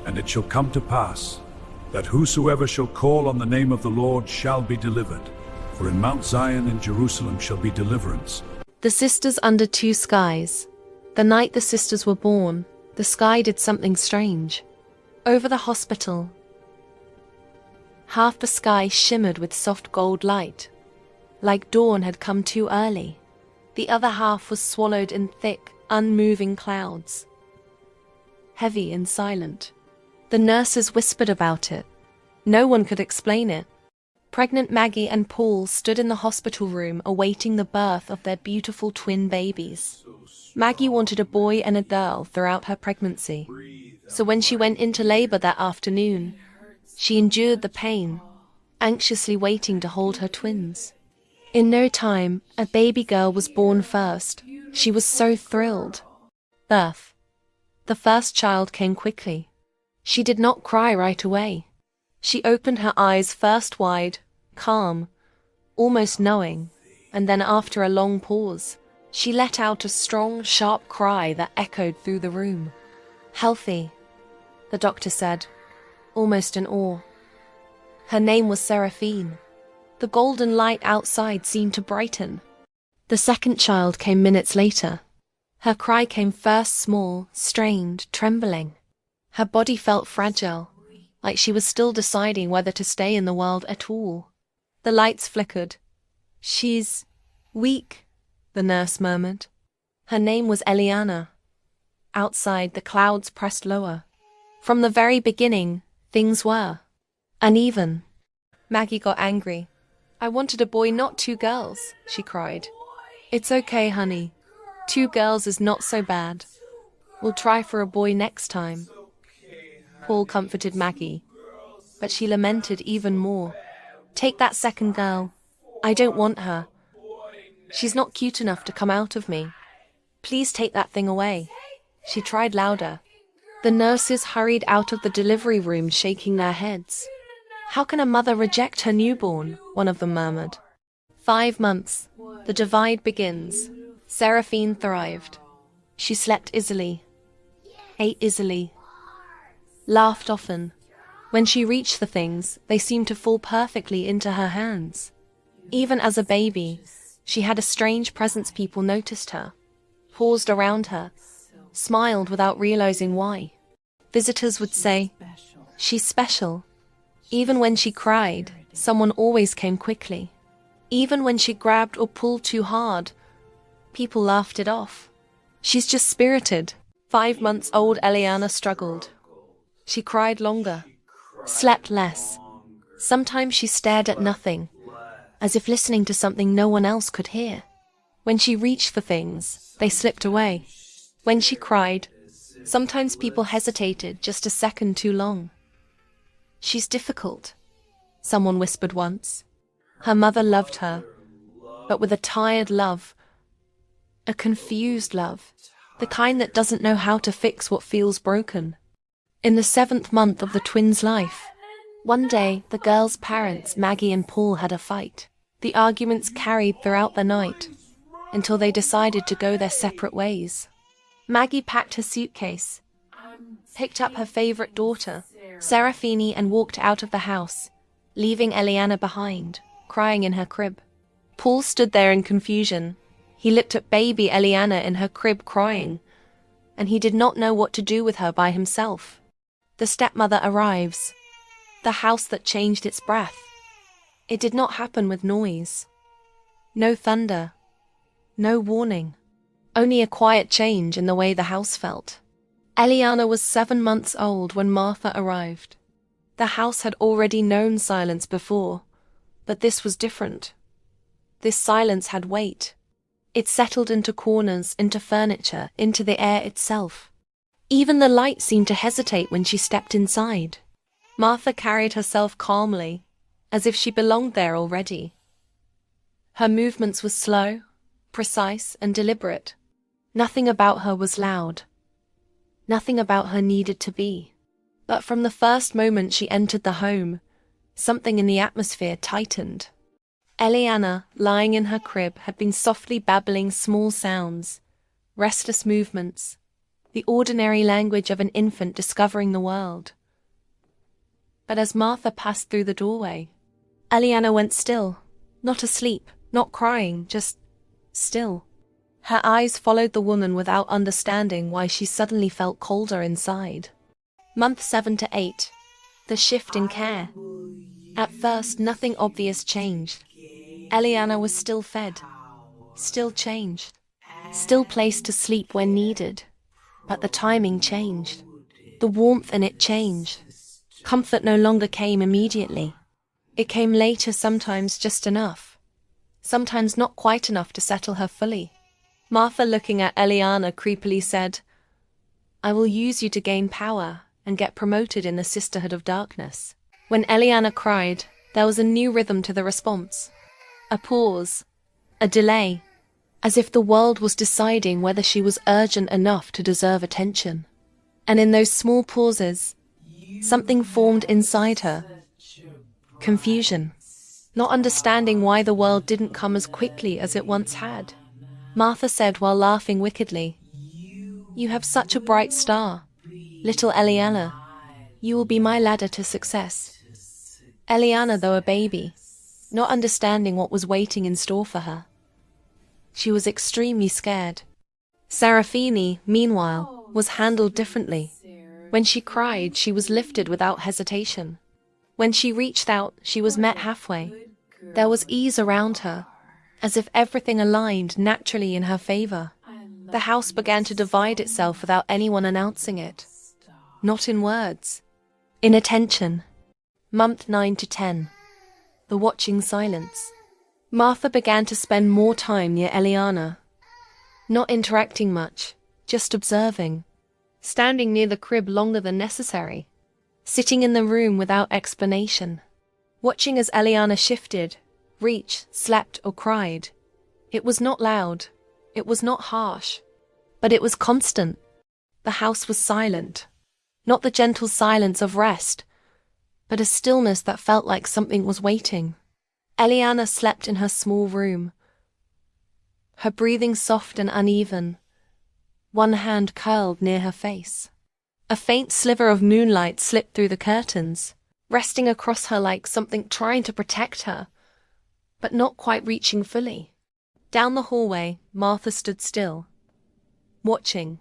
And it shall come to pass, that whosoever shall call on the name of the Lord shall be delivered. For in Mount Zion in Jerusalem shall be deliverance. The sisters under two skies. The night the sisters were born, the sky did something strange. Over the hospital, half the sky shimmered with soft gold light, like dawn had come too early. The other half was swallowed in thick, unmoving clouds, heavy and silent. The nurses whispered about it. No one could explain it. Pregnant Maggie and Paul stood in the hospital room awaiting the birth of their beautiful twin babies. Maggie wanted a boy and a girl throughout her pregnancy. So when she went into labor that afternoon, she endured the pain, anxiously waiting to hold her twins. In no time, a baby girl was born first. She was so thrilled. Birth. The first child came quickly. She did not cry right away. She opened her eyes first wide, calm, almost knowing, and then after a long pause, she let out a strong, sharp cry that echoed through the room. Healthy, the doctor said, almost in awe. Her name was Seraphine. The golden light outside seemed to brighten. The second child came minutes later. Her cry came first small, strained, trembling. Her body felt fragile, like she was still deciding whether to stay in the world at all. The lights flickered. She's weak, the nurse murmured. Her name was Eliana. Outside, the clouds pressed lower. From the very beginning, things were uneven. Maggie got angry. I wanted a boy, not two girls, she cried. It's okay, honey. Two girls is not so bad. We'll try for a boy next time. Paul comforted Maggie, but she lamented even more. Take that second girl. I don't want her. She's not cute enough to come out of me. Please take that thing away. She tried louder. The nurses hurried out of the delivery room, shaking their heads. How can a mother reject her newborn? One of them murmured. 5 months. The divide begins. Seraphine thrived. She slept easily, ate easily, laughed often. When she reached the things, they seemed to fall perfectly into her hands. Even as a baby, she had a strange presence. People noticed her, paused around her, smiled without realizing why. Visitors would say, "She's special." Even when she cried, someone always came quickly. Even when she grabbed or pulled too hard, people laughed it off. She's just spirited. 5 months old Eliana struggled. She cried longer, slept less. Sometimes she stared at nothing, as if listening to something no one else could hear. When she reached for things, they slipped away. When she cried, sometimes people hesitated just a second too long. She's difficult, someone whispered once. Her mother loved her, but with a tired love, a confused love, the kind that doesn't know how to fix what feels broken. In the 7th month of the twins' life, one day the girls' parents, Maggie and Paul, had a fight. The arguments carried throughout the night, until they decided to go their separate ways. Maggie packed her suitcase, picked up her favorite daughter, Seraphine, and walked out of the house, leaving Eliana behind, crying in her crib. Paul stood there in confusion. He looked at baby Eliana in her crib crying, and he did not know what to do with her by himself. The stepmother arrives, the house that changed its breath. It did not happen with noise. No thunder, no warning, only a quiet change in the way the house felt. Eliana was 7 months old when Martha arrived. The house had already known silence before, but this was different. This silence had weight. It settled into corners, into furniture, into the air itself. Even the light seemed to hesitate when she stepped inside. Martha carried herself calmly, as if she belonged there already. Her movements were slow, precise, and deliberate. Nothing about her was loud. Nothing about her needed to be. But from the first moment she entered the home, something in the atmosphere tightened. Eliana, lying in her crib, had been softly babbling small sounds, restless movements, the ordinary language of an infant discovering the world. But as Martha passed through the doorway, Eliana went still, not asleep, not crying, just still. Her eyes followed the woman without understanding why she suddenly felt colder inside. Month 7 to 8. The shift in care. At first, nothing obvious changed. Eliana was still fed, still changed, still placed to sleep when needed. But the timing changed. The warmth in it changed. Comfort no longer came immediately. It came later, sometimes just enough. Sometimes not quite enough to settle her fully. Martha, looking at Eliana, creepily said, "I will use you to gain power and get promoted in the Sisterhood of Darkness." When Eliana cried, there was a new rhythm to the response. A pause, a delay, as if the world was deciding whether she was urgent enough to deserve attention. And in those small pauses, something formed inside her. Confusion, not understanding why the world didn't come as quickly as it once had. Martha said while laughing wickedly, "You have such a bright star, little Eliana. You will be my ladder to success." Eliana, though a baby, not understanding what was waiting in store for her, she was extremely scared. Serafini, meanwhile, was handled differently. When she cried, she was lifted without hesitation. When she reached out, she was met halfway. There was ease around her, as if everything aligned naturally in her favor. The house began to divide itself without anyone announcing it. Not in words, in attention. Month 9 to 10. The watching silence. Martha began to spend more time near Eliana. Not interacting much, just observing. Standing near the crib longer than necessary. Sitting in the room without explanation. Watching as Eliana shifted, reached, slept, or cried. It was not loud. It was not harsh. But it was constant. The house was silent. Not the gentle silence of rest, but a stillness that felt like something was waiting. Eliana slept in her small room. Her breathing soft and uneven. One hand curled near her face. A faint sliver of moonlight slipped through the curtains, resting across her like something trying to protect her, but not quite reaching fully. Down the hallway, Martha stood still, watching,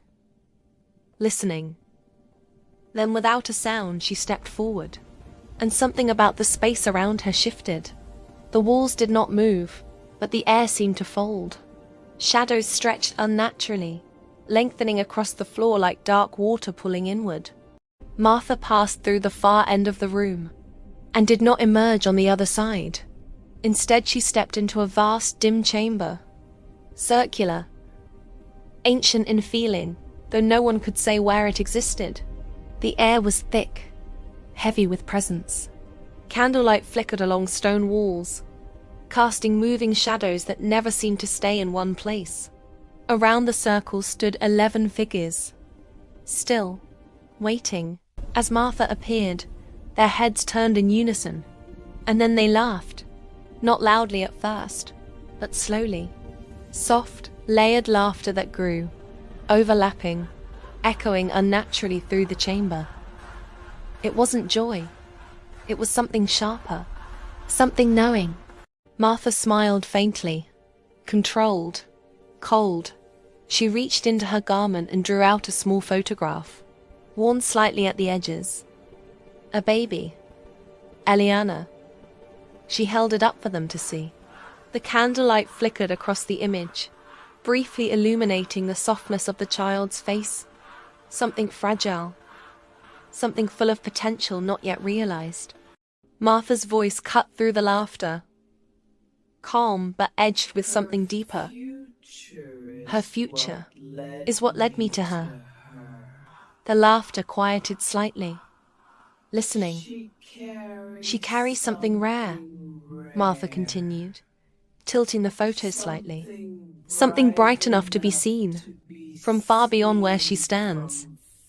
listening. Then without a sound, she stepped forward, and something about the space around her shifted. The walls did not move, but the air seemed to fold. Shadows stretched unnaturally, lengthening across the floor like dark water pulling inward. Martha passed through the far end of the room, and did not emerge on the other side. Instead, she stepped into a vast, dim chamber. Circular, ancient in feeling, though no one could say where it existed. The air was thick, heavy with presence. Candlelight flickered along stone walls, casting moving shadows that never seemed to stay in one place. Around the circle stood 11 figures, still, waiting. As Martha appeared, their heads turned in unison, and then they laughed, not loudly at first, but slowly. Soft, layered laughter that grew, overlapping, echoing unnaturally through the chamber. It wasn't joy. It was something sharper, something knowing. Martha smiled faintly, controlled, cold. She reached into her garment and drew out a small photograph, worn slightly at the edges. A baby. Eliana. She held it up for them to see. The candlelight flickered across the image, briefly illuminating the softness of the child's face. Something fragile. Something full of potential not yet realized. Martha's voice cut through the laughter. Calm, but edged with something deeper. Her future is what led me to her. The laughter quieted slightly. Listening. She carries something rare, Martha continued, tilting the photo slightly. Something bright enough to be seen, from far beyond where she stands.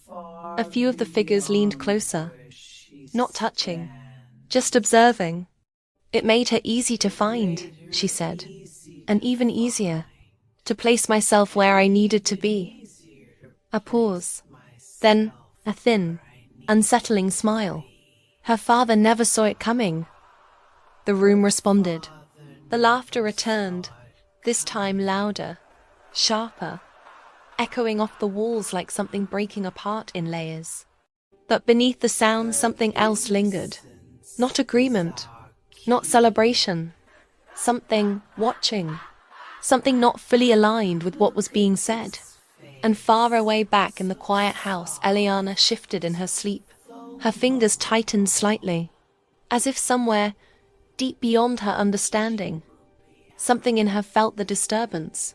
A few of the figures leaned closer, not touching, just observing. It made her easy to find, she said, and even easier to place myself where I needed to be. A pause. Then, a thin, unsettling smile. Her father never saw it coming. The room responded. The laughter returned, this time louder, sharper, echoing off the walls like something breaking apart in layers. But beneath the sound, something else lingered. Not agreement, not celebration. Something watching. Something not fully aligned with what was being said. And far away back in the quiet house, Eliana shifted in her sleep. Her fingers tightened slightly, as if somewhere deep beyond her understanding, something in her felt the disturbance.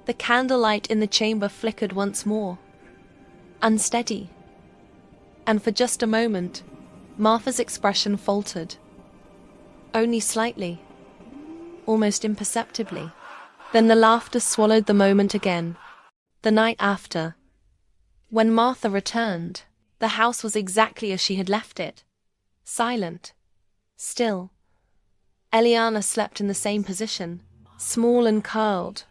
The candlelight in the chamber flickered once more, unsteady. And for just a moment, Martha's expression faltered. Only slightly, almost imperceptibly. Then the laughter swallowed the moment again. The night after, when Martha returned, the house was exactly as she had left it. Silent. Still. Eliana slept in the same position, small and curled,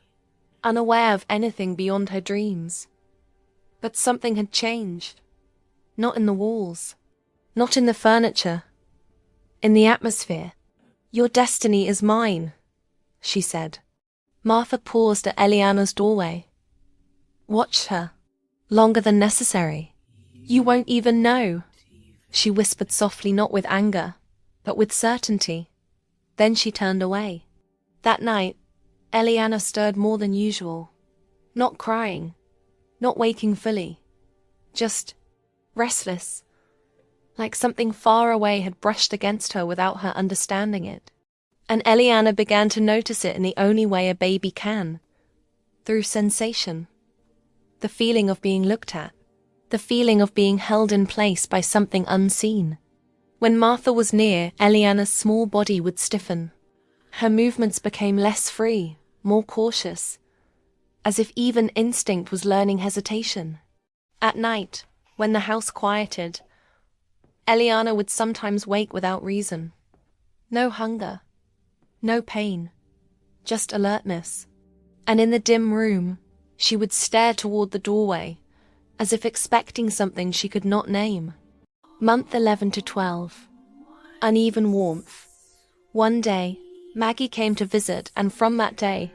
unaware of anything beyond her dreams. But something had changed. Not in the walls. Not in the furniture. In the atmosphere. "Your destiny is mine," she said. Martha paused at Eliana's doorway. Watched her. Longer than necessary. "You won't even know," she whispered softly, not with anger, but with certainty. Then she turned away. That night, Eliana stirred more than usual. Not crying. Not waking fully. Just restless. Like something far away had brushed against her without her understanding it. And Eliana began to notice it in the only way a baby can. Through sensation. The feeling of being looked at. The feeling of being held in place by something unseen. When Martha was near, Eliana's small body would stiffen. Her movements became less free, more cautious, as if even instinct was learning hesitation. At night, when the house quieted, Eliana would sometimes wake without reason. No hunger. No pain. Just alertness. And in the dim room, she would stare toward the doorway, as if expecting something she could not name. Month 11 to 12. Uneven warmth. One day, Maggie came to visit, and from that day,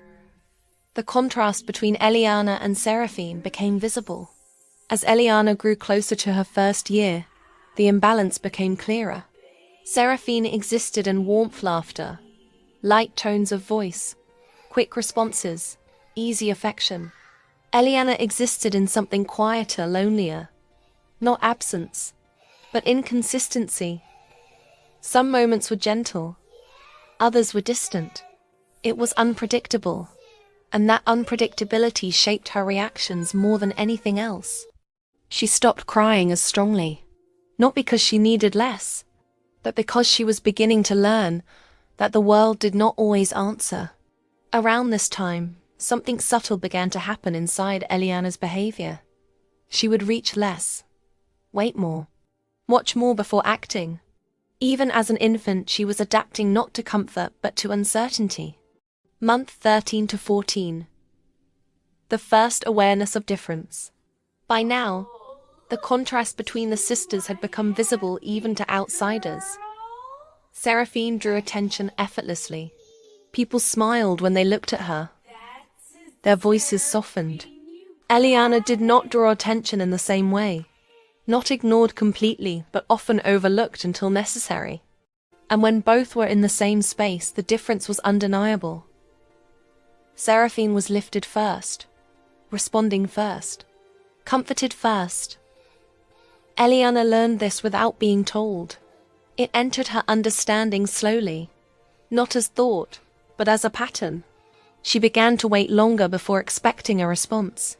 the contrast between Eliana and Seraphine became visible. As Eliana grew closer to her first year, the imbalance became clearer. Seraphine existed in warmth, laughter, light tones of voice, quick responses, easy affection. Eliana existed in something quieter, lonelier. Not absence, but inconsistency. Some moments were gentle, others were distant. It was unpredictable, and that unpredictability shaped her reactions more than anything else. She stopped crying as strongly, not because she needed less, but because she was beginning to learn that the world did not always answer. Around this time, something subtle began to happen inside Eliana's behavior. She would reach less, wait more, watch more before acting. Even as an infant, she was adapting not to comfort but to uncertainty. Month 13 to 14. The first awareness of difference. By now, the contrast between the sisters had become visible even to outsiders. Seraphine drew attention effortlessly. People smiled when they looked at her. Their voices softened. Eliana did not draw attention in the same way. Not ignored completely, but often overlooked until necessary. And when both were in the same space, the difference was undeniable. Seraphine was lifted first, responding first, comforted first. Eliana learned this without being told. It entered her understanding slowly, not as thought, but as a pattern. She began to wait longer before expecting a response,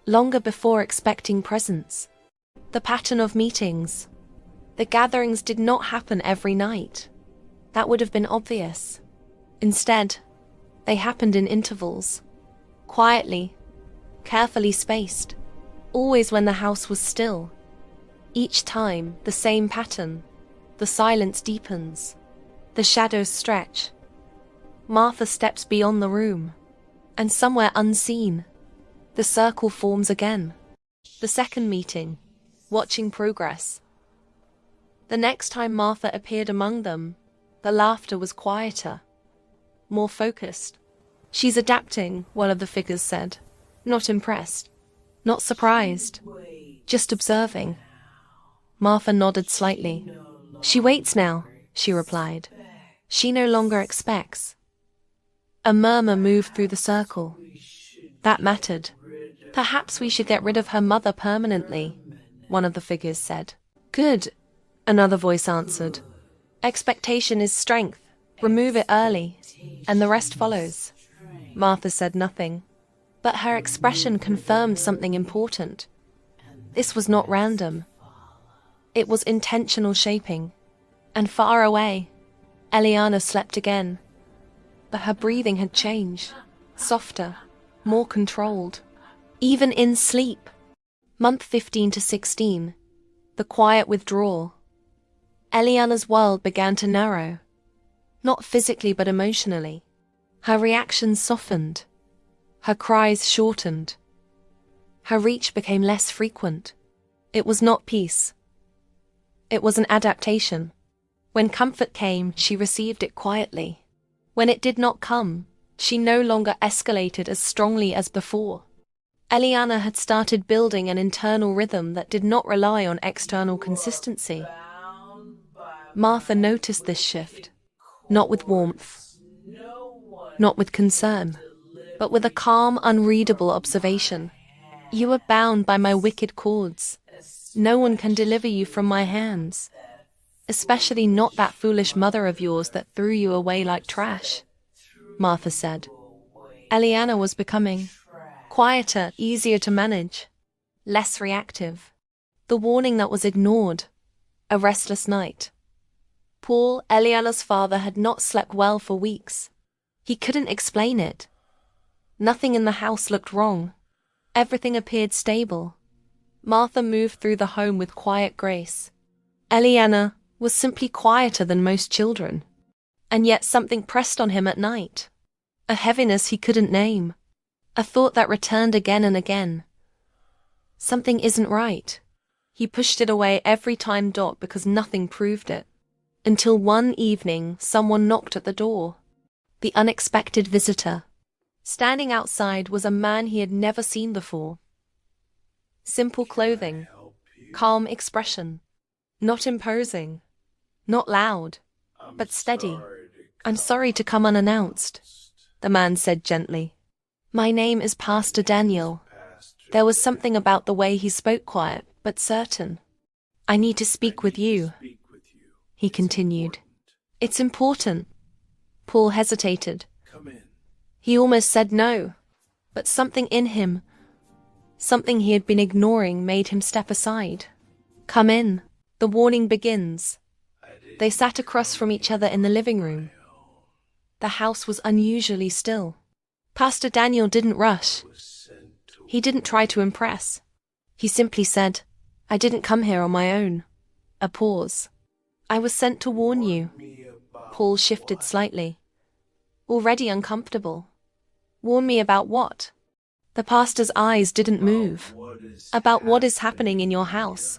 longer before expecting presence. The pattern of meetings. The gatherings did not happen every night. That would have been obvious. Instead, they happened in intervals, quietly, carefully spaced, always when the house was still. Each time, the same pattern. The silence deepens. The shadows stretch. Martha steps beyond the room, and somewhere unseen, the circle forms again. The second meeting. Watching progress. The next time Martha appeared among them, the laughter was quieter, more focused. She's adapting, one of the figures said. Not impressed. Not surprised. Just observing. Martha nodded slightly. She waits now, she replied. She no longer expects. A murmur moved through the circle. That mattered. Perhaps we should get rid of her mother permanently, one of the figures said. Good, another voice answered. Expectation is strength. Remove it early, and the rest follows. Martha said nothing, but her expression confirmed something important. This was not random. It was intentional shaping. And far away, Eliana slept again. But her breathing had changed. Softer, more controlled. Even in sleep. Month 15 to 16. The quiet withdrawal. Eliana's world began to narrow. Not physically but emotionally. Her reactions softened. Her cries shortened. Her reach became less frequent. It was not peace. It was an adaptation. When comfort came, she received it quietly. When it did not come, she no longer escalated as strongly as before. Eliana had started building an internal rhythm that did not rely on external consistency. Martha noticed this shift, not with warmth, not with concern, but with a calm, unreadable observation. You are bound by my wicked cords. No one can deliver you from my hands, especially not that foolish mother of yours that threw you away like trash, Martha said. Eliana was becoming quieter, easier to manage, less reactive. The warning that was ignored, a restless night. Paul, Eliana's father, had not slept well for weeks. He couldn't explain it. Nothing in the house looked wrong. Everything appeared stable. Martha moved through the home with quiet grace. Eliana was simply quieter than most children. And yet something pressed on him at night. A heaviness he couldn't name. A thought that returned again and again. Something isn't right. He pushed it away every time because nothing proved it. Until one evening, someone knocked at the door. The unexpected visitor. Standing outside was a man he had never seen before. Simple clothing, calm expression. Not imposing, not loud, but steady. I'm sorry to come unannounced, the man said gently. My name is Pastor Daniel. There was something about the way he spoke, quiet but certain. I need to speak with you, he continued. It's important. Paul hesitated. He almost said no, but something in him, something he had been ignoring, made him step aside. Come in. The warning begins. They sat across from each other in the living room. The house was unusually still. Pastor Daniel didn't rush. He didn't try to impress. He simply said, I didn't come here on my own. A pause. I was sent to warn you. Paul shifted slightly. Already uncomfortable. Warn me about what? The pastor's eyes didn't move. About what is happening in your house.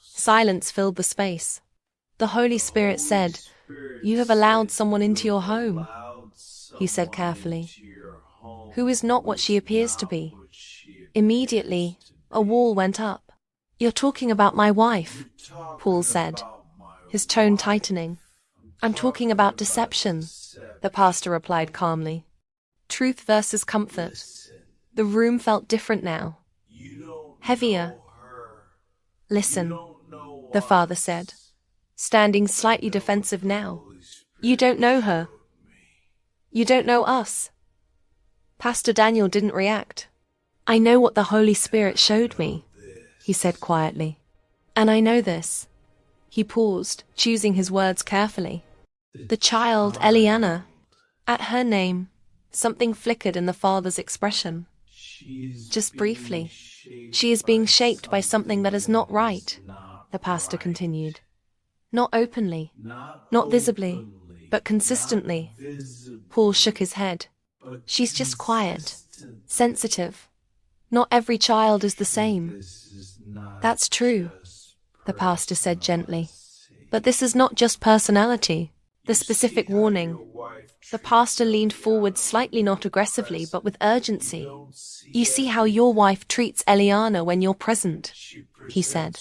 Silence filled the space. The Holy Spirit said, You have allowed someone into your home, he said carefully, who is not what she appears to be. Immediately, a wall went up. You're talking about my wife, Paul said, his tone tightening. I'm talking about deception, the pastor replied calmly. Truth versus comfort. The room felt different now. Heavier. Listen, the father said, standing slightly defensive now. You don't know her. You don't know us. Pastor Daniel didn't react. I know what the Holy Spirit showed me, he said quietly. And I know this. He paused, choosing his words carefully. The child, Eliana. At her name, something flickered in the father's expression. Just briefly. She is being shaped by something that is not right, the pastor continued. Not openly, not visibly, but consistently. Paul shook his head. She's just quiet, sensitive, Not every child is the same. That's true, the pastor said gently. But this is not just personality. The specific warning. The pastor leaned forward slightly, not aggressively, but with urgency. You see how your wife treats Eliana when you're present, he said.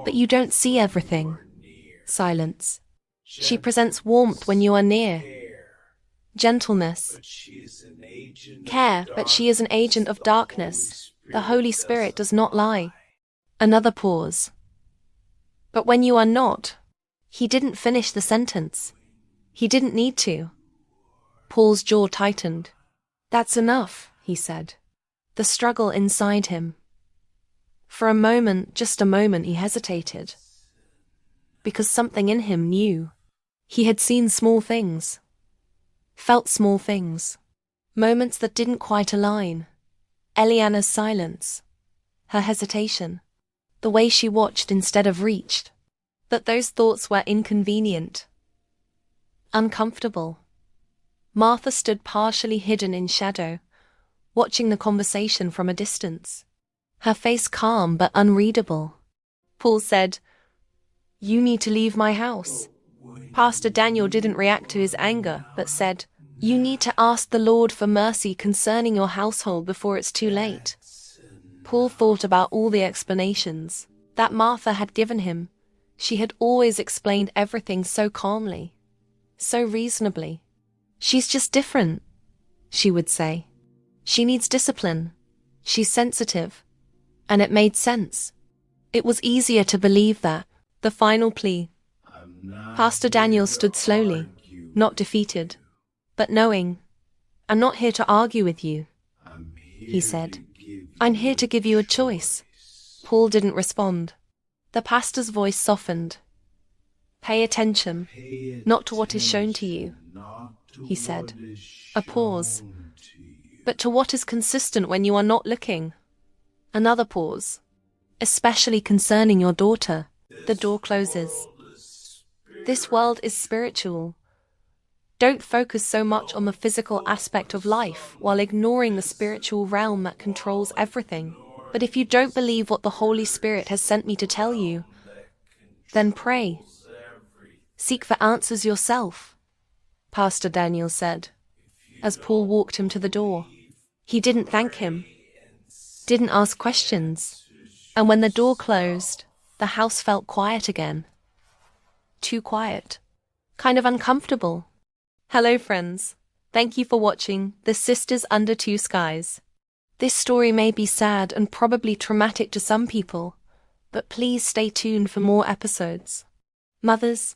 But you don't see everything. Silence. She presents warmth when you are near. Gentleness. Care, but she is an agent of darkness. The Holy Spirit does not lie. Another pause. But when you are not, he didn't finish the sentence. He didn't need to. Paul's jaw tightened. That's enough, he said. The struggle inside him. For a moment, just a moment, he hesitated. Because something in him knew. He had seen small things. Felt small things. Moments that didn't quite align. Eliana's silence. Her hesitation. The way she watched instead of reached. That those thoughts were inconvenient. Uncomfortable. Martha stood partially hidden in shadow, watching the conversation from a distance. Her face calm but unreadable. Paul said, "You need to leave my house." Pastor Daniel didn't react to his anger, but said, "You need to ask the Lord for mercy concerning your household before it's too late." Paul thought about all the explanations that Martha had given him. She had always explained everything so calmly, so reasonably. "She's just different," she would say. "She needs discipline. She's sensitive." And it made sense. It was easier to believe that. The final plea. Pastor Daniel stood slowly, not defeated, but knowing. "I'm not here to argue with you," he said. "I'm here to give you a choice." Paul didn't respond. The pastor's voice softened. "Pay attention, not to what is shown to you," he said. A pause. "But to what is consistent when you are not looking." Another pause. "Especially concerning your daughter." The door closes. This world is spiritual. Don't focus so much on the physical aspect of life while ignoring the spiritual realm that controls everything. But if you don't believe what the Holy Spirit has sent me to tell you, then pray. Seek for answers yourself, Pastor Daniel said, as Paul walked him to the door. He didn't thank him, didn't ask questions, and when the door closed, the house felt quiet again. Too quiet. Kind of uncomfortable. Hello, friends. Thank you for watching The Sisters Under Two Skies. This story may be sad and probably traumatic to some people, but please stay tuned for more episodes. Mothers,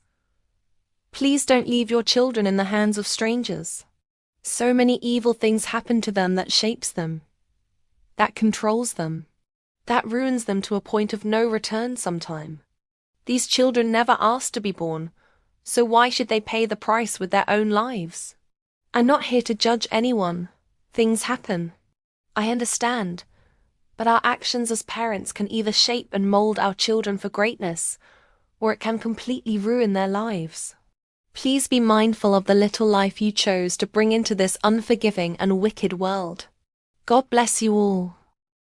please don't leave your children in the hands of strangers. So many evil things happen to them that shapes them, that controls them, that ruins them to a point of no return sometime. These children never asked to be born, so why should they pay the price with their own lives? I'm not here to judge anyone. Things happen. I understand. But our actions as parents can either shape and mold our children for greatness, or it can completely ruin their lives. Please be mindful of the little life you chose to bring into this unforgiving and wicked world. God bless you all.